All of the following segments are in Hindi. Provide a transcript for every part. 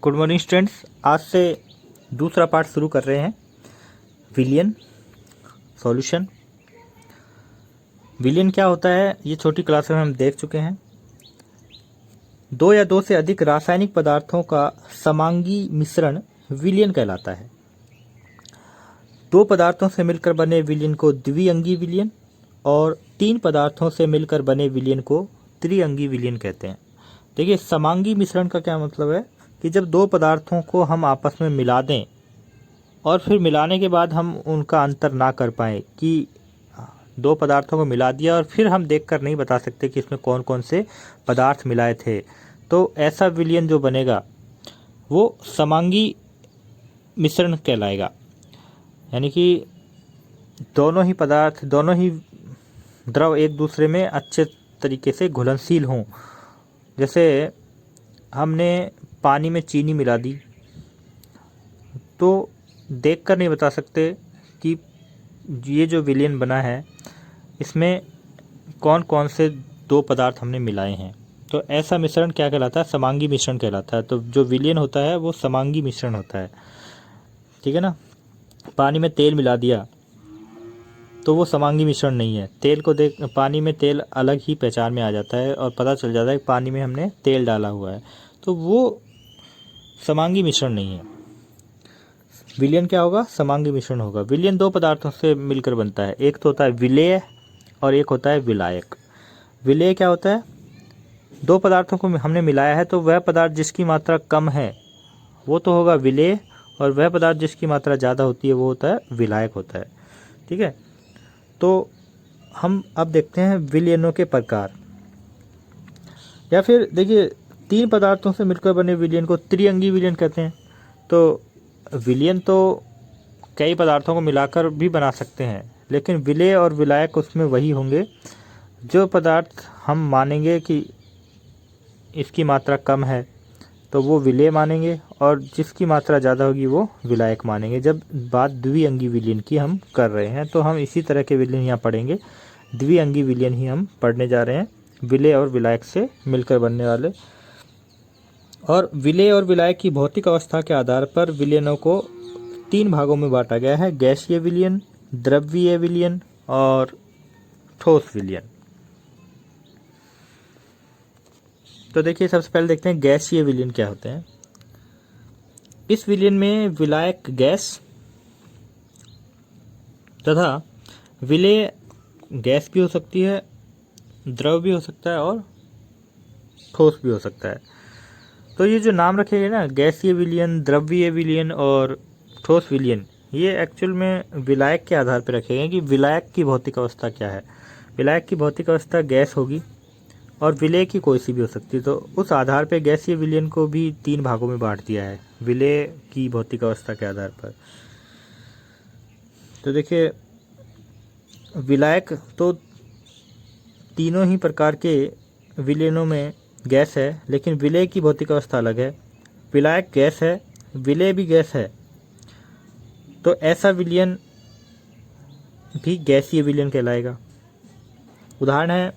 Good morning students. आज से दूसरा पार्ट शुरू कर रहे हैं, विलियन सॉल्यूशन। विलियन क्या होता है ये छोटी क्लास में हम देख चुके हैं। दो या दो से अधिक रासायनिक पदार्थों का समांगी मिश्रण विलियन कहलाता है। दो पदार्थों से मिलकर बने विलियन को द्विअंगी विलियन और तीन पदार्थों से मिलकर बने विलियन को त्रिअंगी विलियन कहते हैं। देखिए, समांगी मिश्रण का क्या मतलब है कि जब दो पदार्थों को हम आपस में मिला दें और फिर मिलाने के बाद हम उनका अंतर ना कर पाएँ कि दो पदार्थों को मिला दिया और फिर हम देखकर नहीं बता सकते कि इसमें कौन कौन से पदार्थ मिलाए थे, तो ऐसा विलियन जो बनेगा वो समांगी मिश्रण कहलाएगा। यानी कि दोनों ही पदार्थ, दोनों ही द्रव एक दूसरे में अच्छे तरीके से घुलनशील हों। जैसे हमने पानी में चीनी मिला दी तो देखकर नहीं बता सकते कि ये जो विलियन बना है इसमें कौन कौन से दो पदार्थ हमने मिलाए हैं। तो ऐसा मिश्रण क्या कहलाता है? समांगी मिश्रण कहलाता है। तो जो विलियन होता है वो समांगी मिश्रण होता है, ठीक है ना। पानी में तेल मिला दिया तो वो समांगी मिश्रण नहीं है। तेल को देख, पानी में तेल अलग ही पहचान में आ जाता है और पता चल जाता है कि पानी में हमने तेल डाला हुआ है, तो वो समांगी मिश्रण नहीं है। विलियन क्या होगा? समांगी मिश्रण होगा। विलियन दो पदार्थों से मिलकर बनता है, एक तो होता है विलेय और एक होता है विलायक। विलेय क्या होता है? दो पदार्थों को हमने मिलाया है तो वह पदार्थ जिसकी मात्रा कम है वो तो होगा विलेय, और वह पदार्थ जिसकी मात्रा ज़्यादा होती है वो होता है विलायक होता है, ठीक है। तो हम अब देखते हैं विलियनों के प्रकार। या फिर देखिए, तीन पदार्थों से मिलकर बने विलियन को त्रिअंगी विलियन कहते हैं। तो विलियन तो कई पदार्थों को मिलाकर भी बना सकते हैं, लेकिन विलेय और विलायक उसमें वही होंगे जो पदार्थ हम मानेंगे कि इसकी मात्रा कम है तो वो विलेय मानेंगे, और जिसकी मात्रा ज़्यादा होगी वो विलायक मानेंगे। जब बात द्विअंगी विलियन की हम कर रहे हैं तो हम इसी तरह के विलियन यहाँ पढ़ेंगे। द्विअंगी विलियन ही हम पढ़ने जा रहे हैं, विलेय और विलायक से मिलकर बनने वाले। और विलेय और विलायक की भौतिक अवस्था के आधार पर विलियनों को तीन भागों में बांटा गया है: गैसीय विलियन, द्रव्यीय विलियन और ठोस विलियन। तो देखिए, सबसे पहले देखते हैं गैसीय विलियन क्या होते हैं। इस विलियन में विलायक गैस तथा विलेय गैस भी हो सकती है, द्रव भी हो सकता है और ठोस भी हो सकता है। तो ये जो नाम रखे गए ना, गैसीय विलियन, द्रव्यीय विलियन और ठोस विलियन, ये एक्चुअल में विलायक के आधार पर रखे गए कि विलायक की भौतिक अवस्था क्या है। विलायक की भौतिक अवस्था गैस होगी और विलेय की कोई सी भी हो सकती है। तो उस आधार पर गैसीय विलियन को भी तीन भागों में बांट दिया है विलेय की भौतिक अवस्था के आधार पर। तो देखिए, विलायक तो तीनों ही प्रकार के विलियनों में गैस है, लेकिन विलेय की भौतिक अवस्था अलग है। विलायक गैस है, विलेय भी गैस है, तो ऐसा विलियन भी गैसीय विलियन कहलाएगा। उदाहरण है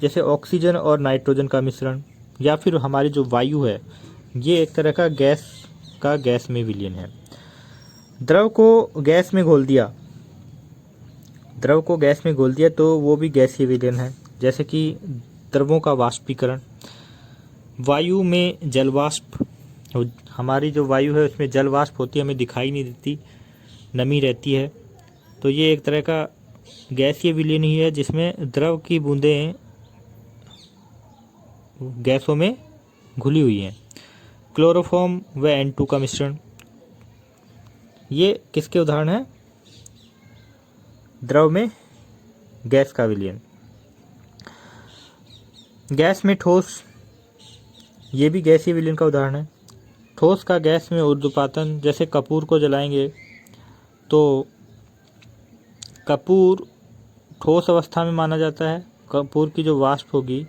जैसे ऑक्सीजन और नाइट्रोजन का मिश्रण, या फिर हमारी जो वायु है ये एक तरह का गैस में विलियन है। द्रव को गैस में घोल दिया तो वो भी गैसीय विलियन है। जैसे कि द्रवों का वाष्पीकरण, वायु में जलवाष्प, हमारी जो वायु है उसमें जलवाष्प होती है, हमें दिखाई नहीं देती, नमी रहती है, तो ये एक तरह का गैसीय विलियन ही है जिसमें द्रव की बूंदें गैसों में घुली हुई हैं। क्लोरोफॉर्म व N2 का मिश्रण, ये किसके उदाहरण हैं? द्रव में गैस का विलियन। गैस में ठोस, ये भी गैसीय विलियन का उदाहरण है। ठोस का गैस में ऊर्ध्वपातन, जैसे कपूर को जलाएंगे तो कपूर ठोस अवस्था में माना जाता है। कपूर की जो वाष्प होगी,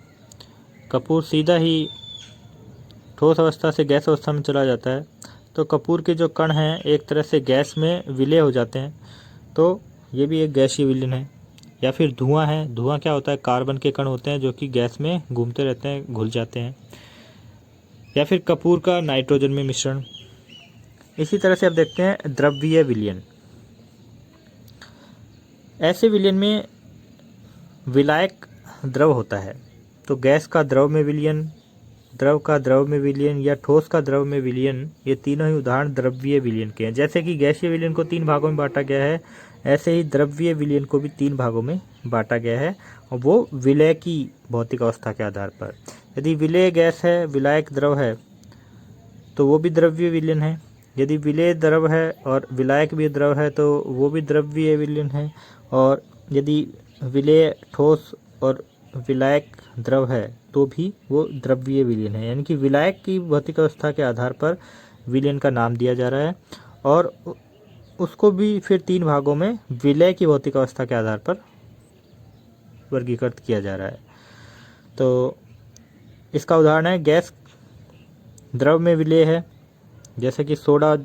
कपूर सीधा ही ठोस अवस्था से गैस अवस्था में चला जाता है, तो कपूर के जो कण हैं एक तरह से गैस में विलय हो जाते हैं, तो ये भी एक गैसीय विलियन है। या फिर धुआं है, धुआं क्या होता है? कार्बन के कण होते हैं जो कि गैस में घूमते रहते हैं, घुल जाते हैं। या फिर कपूर का नाइट्रोजन में मिश्रण। इसी तरह से अब देखते हैं द्रव्यीय विलयन। ऐसे विलयन में विलायक द्रव होता है, तो गैस का द्रव में विलयन, द्रव का द्रव में विलयन या ठोस का द्रव में विलयन, ये तीनों ही उदाहरण द्रव्यीय विलयन के हैं। जैसे कि गैसीय विलयन को 3 भागों में बांटा गया है, ऐसे ही द्रव्यीय विलयन को भी 3 भागों में बांटा गया है, और वो विलय की भौतिक अवस्था के आधार पर। यदि विलय गैस है, विलायक द्रव है, तो वो भी द्रव्यीय विलयन है। यदि विलय द्रव है और विलायक भी द्रव है, तो वो भी द्रव्यीय विलयन है। और यदि विलय ठोस और विलायक द्रव है, तो भी वो द्रव्यीय विलयन है। यानी कि विलायक की भौतिक अवस्था के आधार पर विलयन का नाम दिया जा रहा है, और उसको भी फिर 3 भागों में विलय की भौतिक अवस्था के आधार पर वर्गीकृत किया जा रहा है। तो इसका उदाहरण है गैस द्रव में विलय है, जैसे कि सोडा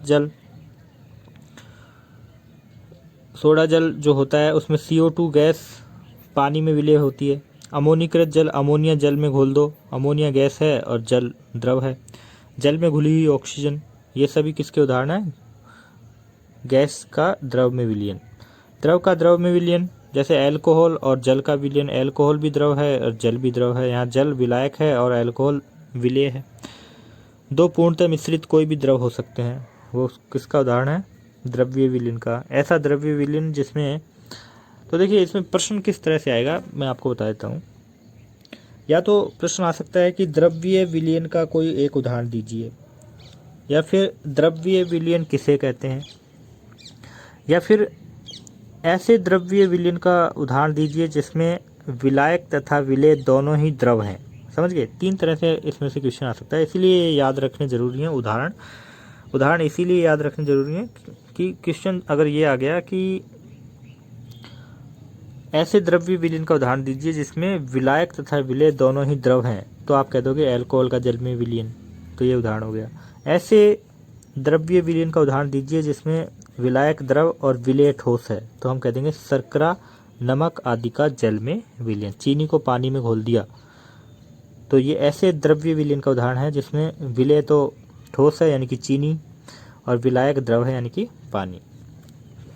जल जो होता है उसमें CO2 गैस पानी में विलय होती है। अमोनीकृत जल अमोनिया जल में घोल दो, अमोनिया गैस है और जल द्रव है। जल में घुली हुई ऑक्सीजन, ये सभी किसके उदाहरण हैं? गैस का द्रव में विलयन। द्रव का द्रव में विलयन, जैसे एल्कोहल और जल का विलयन, एल्कोहल भी द्रव है और जल भी द्रव है। यहाँ जल विलायक है और एल्कोहल विलय है। 2 पूर्णतः मिश्रित कोई भी द्रव हो सकते हैं, वो किसका उदाहरण है? द्रव्यीय विलयन का। ऐसा द्रव्यीय विलयन जिसमें, तो देखिए इसमें प्रश्न किस तरह से आएगा मैं आपको बता देता हूँ। या तो प्रश्न आ सकता है कि द्रव्यीय विलयन का कोई एक उदाहरण दीजिए, या फिर द्रव्यीय विलयन किसे कहते हैं, या फिर ऐसे द्रव्यीय विलयन का उदाहरण दीजिए जिसमें विलायक तथा विलय दोनों ही द्रव हैं। समझ गए? 3 तरह से इसमें से क्वेश्चन आ सकता है, इसीलिए याद रखने जरूरी है उदाहरण इसीलिए याद रखने जरूरी है कि क्वेश्चन अगर ये आ गया कि ऐसे द्रव्य विलयन का उदाहरण दीजिए जिसमें विलायक तथा विलय दोनों ही द्रव हैं, तो आप कह दोगे अल्कोहल का जल में विलयन, तो ये उदाहरण हो गया। ऐसे द्रव्य विलयन का उदाहरण दीजिए जिसमें विलायक द्रव और विलय ठोस है, तो हम कह देंगे शर्करा, नमक आदि का जल में विलयन। चीनी को पानी में घोल दिया, तो ये ऐसे द्रव्य विलयन का उदाहरण है जिसमें विलय तो ठोस है यानी कि चीनी, और विलायक द्रव है यानी कि पानी।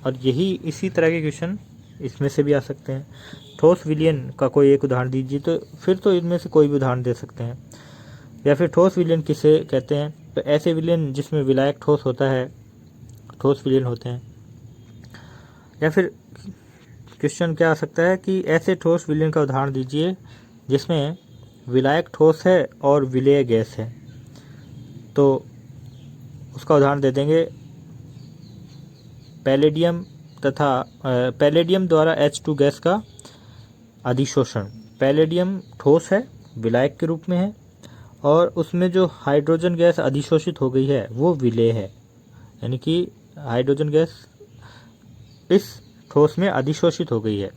और यही इसी तरह के क्वेश्चन इसमें से भी आ सकते हैं। ठोस विलयन का कोई एक उदाहरण दीजिए, तो फिर तो इनमें से कोई भी उदाहरण दे सकते हैं। या फिर ठोस विलयन किसे कहते हैं, तो ऐसे विलयन जिसमें विलायक ठोस होता है, ठोस विलयन होते हैं। या फिर क्वेश्चन क्या आ सकता है कि ऐसे ठोस विलयन का उदाहरण दीजिए जिसमें विलायक ठोस है और विलय गैस है, तो उसका उदाहरण दे देंगे पैलेडियम द्वारा H2 गैस का अधिशोषण। पैलेडियम ठोस है, विलायक के रूप में है, और उसमें जो हाइड्रोजन गैस अधिशोषित हो गई है वो विलय है। यानी कि हाइड्रोजन गैस इस ठोस में अधिशोषित हो गई है,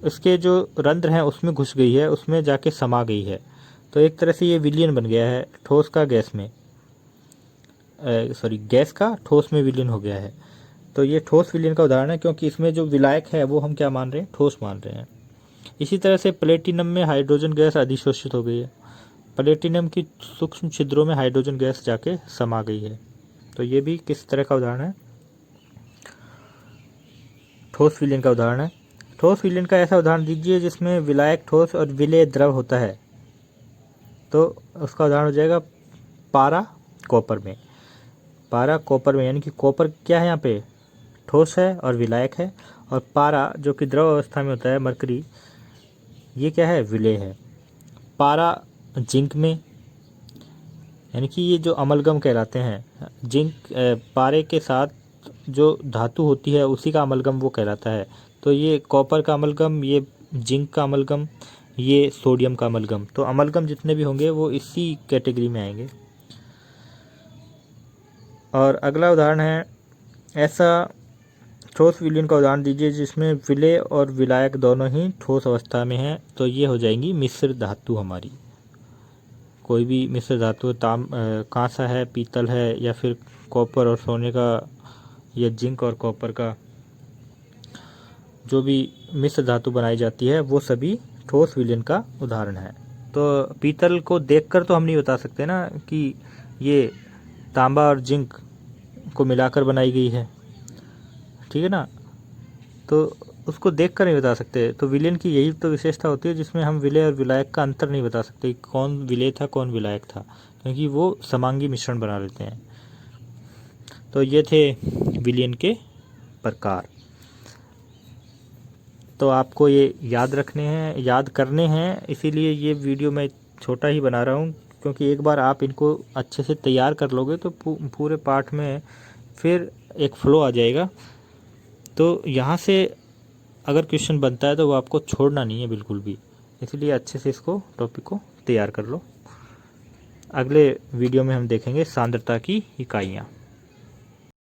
इसके जो रंध्र हैं उसमें घुस गई है, उसमें जाके समा गई है। तो एक तरह से ये विलयन बन गया है, ठोस का गैस में गैस का ठोस में विलयन हो गया है। तो ये ठोस विलयन का उदाहरण है, क्योंकि इसमें जो विलायक है वो हम क्या मान रहे हैं? ठोस मान रहे हैं। इसी तरह से प्लेटिनम में हाइड्रोजन गैस अधिशोषित हो गई है, प्लेटिनम की सूक्ष्म छिद्रों में हाइड्रोजन गैस जाके समा गई है। तो ये भी किस तरह का उदाहरण है? ठोस विलयन का उदाहरण है। ठोस विलयन का ऐसा उदाहरण दीजिए जिसमें विलायक ठोस और विलय द्रव होता है, तो उसका उदाहरण हो जाएगा पारा कॉपर में। पारा कॉपर में, यानी कि कॉपर क्या है यहाँ पे? ठोस है और विलायक है, और पारा जो कि द्रव अवस्था में होता है, मरकरी, ये क्या है? विलय है। पारा जिंक में, यानी कि ये जो अमलगम कहलाते हैं, जिंक पारे के साथ जो धातु होती है उसी का अमलगम वो कहलाता है। तो ये कॉपर का अमलगम, ये जिंक का अमलगम, ये सोडियम का अमलगम, तो अमलगम जितने भी होंगे वो इसी कैटेगरी में आएंगे। और अगला उदाहरण है ऐसा ठोस विलयन का उदाहरण दीजिए जिसमें विलय और विलायक दोनों ही ठोस अवस्था में हैं, तो ये हो जाएंगी मिश्र धातु हमारी। कोई भी मिश्र धातु, कांसा है, पीतल है, या फिर कॉपर और सोने का, या जिंक और कॉपर का जो भी मिश्र धातु बनाई जाती है वो सभी ठोस विलयन का उदाहरण है। तो पीतल को देखकर तो हम नहीं बता सकते ना कि ये तांबा और जिंक को मिलाकर बनाई गई है, ठीक है ना। तो उसको देखकर नहीं बता सकते। तो विलेन की यही तो विशेषता होती है जिसमें हम विलेय और विलायक का अंतर नहीं बता सकते, कौन विलेय था कौन विलायक था, क्योंकि वो समांगी मिश्रण बना लेते हैं। तो ये थे विलेन के प्रकार। तो आपको ये याद रखने हैं, याद करने हैं, इसीलिए ये वीडियो मैं छोटा ही बना रहा हूँ, क्योंकि एक बार आप इनको अच्छे से तैयार कर लोगे तो पूरे पाठ में फिर एक फ्लो आ जाएगा। तो यहाँ से अगर क्वेश्चन बनता है तो वो आपको छोड़ना नहीं है बिल्कुल भी, इसलिए अच्छे से इसको टॉपिक को तैयार कर लो। अगले वीडियो में हम देखेंगे सांद्रता की इकाइयाँ।